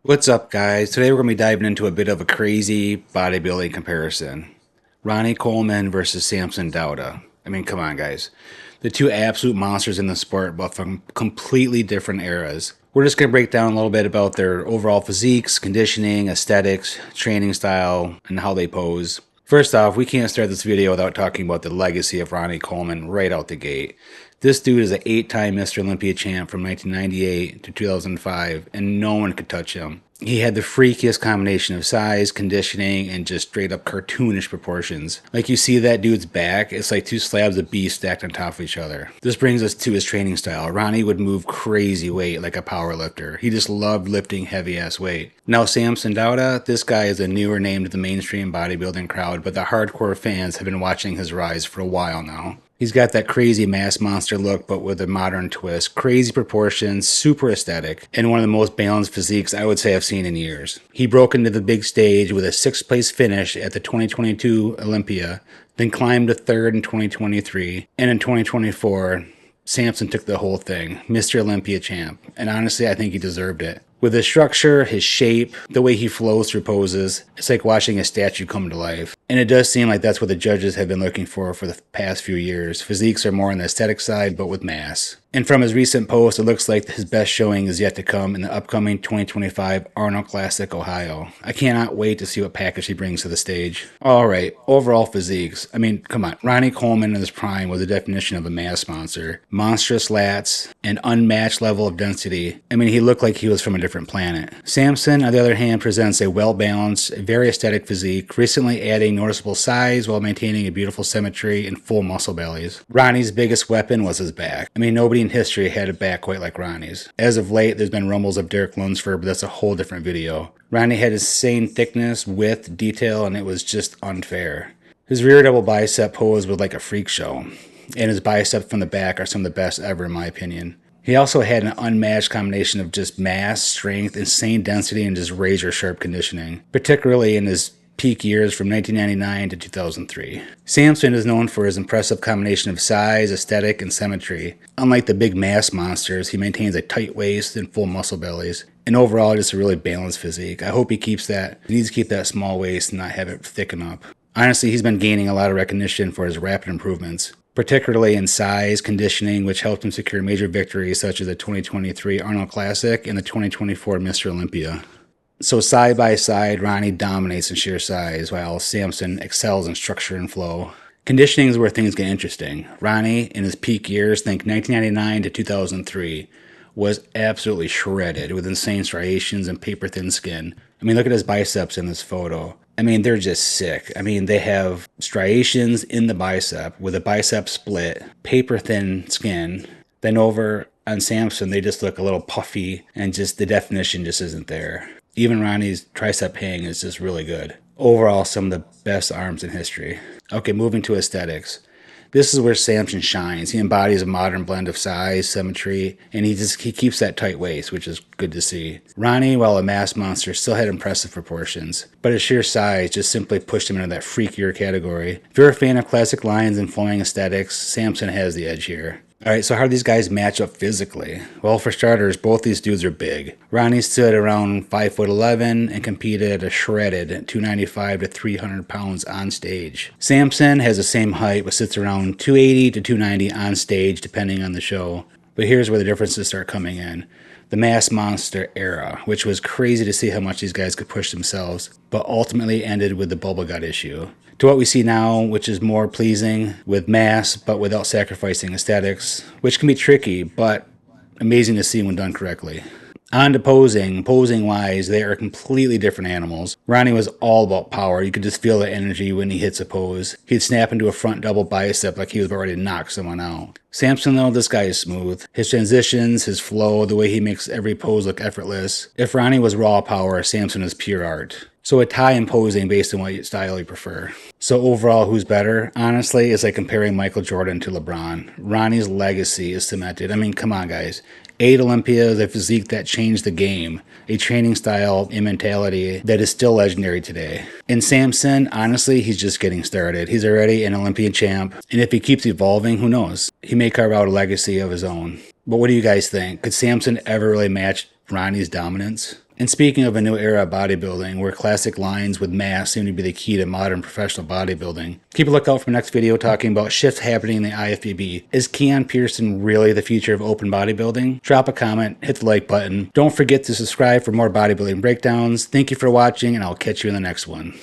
What's up, guys? Today we're going to be diving into a bit of a crazy bodybuilding comparison. Ronnie Coleman versus Samson Dauda. I mean, come on, guys. The two absolute monsters in the sport, but from completely different eras. We're just going to break down a little bit about their overall physiques, conditioning, aesthetics, training style, and how they pose. First off, we can't start this video without talking about the legacy of Ronnie Coleman right out the gate. This dude is an 8-time Mr. Olympia champ from 1998 to 2005, and no one could touch him. He had the freakiest combination of size, conditioning, and just straight up cartoonish proportions. Like you see that dude's back, it's like two slabs of beef stacked on top of each other. This brings us to his training style. Ronnie would move crazy weight like a power lifter. He just loved lifting heavy ass weight. Now Samson Dauda, this guy is a newer name to the mainstream bodybuilding crowd, but the hardcore fans have been watching his rise for a while now. He's got that crazy mass monster look, but with a modern twist. Crazy proportions, super aesthetic, and one of the most balanced physiques I would say I've seen in years. He broke into the big stage with a 6th place finish at the 2022 Olympia, then climbed to 3rd in 2023, and in 2024, Samson took the whole thing, Mr. Olympia champ, and honestly, I think he deserved it. With his structure, his shape, the way he flows through poses, it's like watching a statue come to life. And it does seem like that's what the judges have been looking for the past few years. Physiques are more on the aesthetic side, but with mass. And from his recent post, it looks like his best showing is yet to come in the upcoming 2025 Arnold Classic, Ohio. I cannot wait to see what package he brings to the stage. Alright, overall physiques. I mean, come on. Ronnie Coleman in his prime was the definition of a mass monster. Monstrous lats, an unmatched level of density. I mean, he looked like he was from a different planet. Samson, on the other hand, presents a well-balanced, very aesthetic physique, recently adding noticeable size while maintaining a beautiful symmetry and full muscle bellies. Ronnie's biggest weapon was his back. I mean, nobody in history had a back quite like Ronnie's. As of late, there's been rumbles of Derek Lunsford, but that's a whole different video. Ronnie had insane thickness, width, detail, and it was just unfair. His rear double bicep pose was like a freak show, and his biceps from the back are some of the best ever in my opinion. He also had an unmatched combination of just mass, strength, insane density, and just razor-sharp conditioning, particularly in his peak years from 1999 to 2003. Samson is known for his impressive combination of size, aesthetic, and symmetry. Unlike the big mass monsters, he maintains a tight waist and full muscle bellies. And overall, just a really balanced physique. I hope he keeps that. He needs to keep that small waist and not have it thicken up. Honestly, he's been gaining a lot of recognition for his rapid improvements, particularly in size, conditioning, which helped him secure major victories such as the 2023 Arnold Classic and the 2024 Mr. Olympia. So side by side, Ronnie dominates in sheer size, while Samson excels in structure and flow. Conditioning is where things get interesting. Ronnie, in his peak years, think 1999 to 2003, was absolutely shredded with insane striations and paper-thin skin. I mean, look at his biceps in this photo. I mean, they're just sick. I mean, they have striations in the bicep with a bicep split, paper-thin skin. Then over on Samson, they just look a little puffy, and just the definition just isn't there. Even Ronnie's tricep hang is just really good. Overall, some of the best arms in history. Okay, moving to aesthetics. This is where Samson shines. He embodies a modern blend of size, symmetry, and he keeps that tight waist, which is good to see. Ronnie, while a mass monster, still had impressive proportions, but his sheer size just simply pushed him into that freakier category. If you're a fan of classic lines and flowing aesthetics, Samson has the edge here. Alright, so how do these guys match up physically? Well, for starters, both these dudes are big. Ronnie stood around 5'11" and competed at a shredded 295 to 300 pounds on stage. Samson has the same height, but sits around 280 to 290 on stage, depending on the show. But here's where the differences start coming in. The mass monster era, which was crazy to see how much these guys could push themselves, but ultimately ended with the bubble gut issue. To what we see now, which is more pleasing with mass, but without sacrificing aesthetics, which can be tricky, but amazing to see when done correctly. On to posing. Posing-wise, they are completely different animals. Ronnie was all about power. You could just feel the energy when he hits a pose. He'd snap into a front double bicep like he was ready to knock someone out. Samson, though, this guy is smooth. His transitions, his flow, the way he makes every pose look effortless. If Ronnie was raw power, Samson is pure art. So a tie in posing based on what style you prefer. So overall, who's better? Honestly, it's like comparing Michael Jordan to LeBron. Ronnie's legacy is cemented. I mean, come on, guys. 8 Olympias, a physique that changed the game, a training style and mentality that is still legendary today. And Samson, honestly, he's just getting started. He's already an Olympian champ, and if he keeps evolving, who knows? He may carve out a legacy of his own. But what do you guys think? Could Samson ever really match Ronnie's dominance? And speaking of a new era of bodybuilding, where classic lines with mass seem to be the key to modern professional bodybuilding, keep a lookout for the next video talking about shifts happening in the IFBB. Is Keon Pearson really the future of open bodybuilding? Drop a comment, hit the like button. Don't forget to subscribe for more bodybuilding breakdowns. Thank you for watching, and I'll catch you in the next one.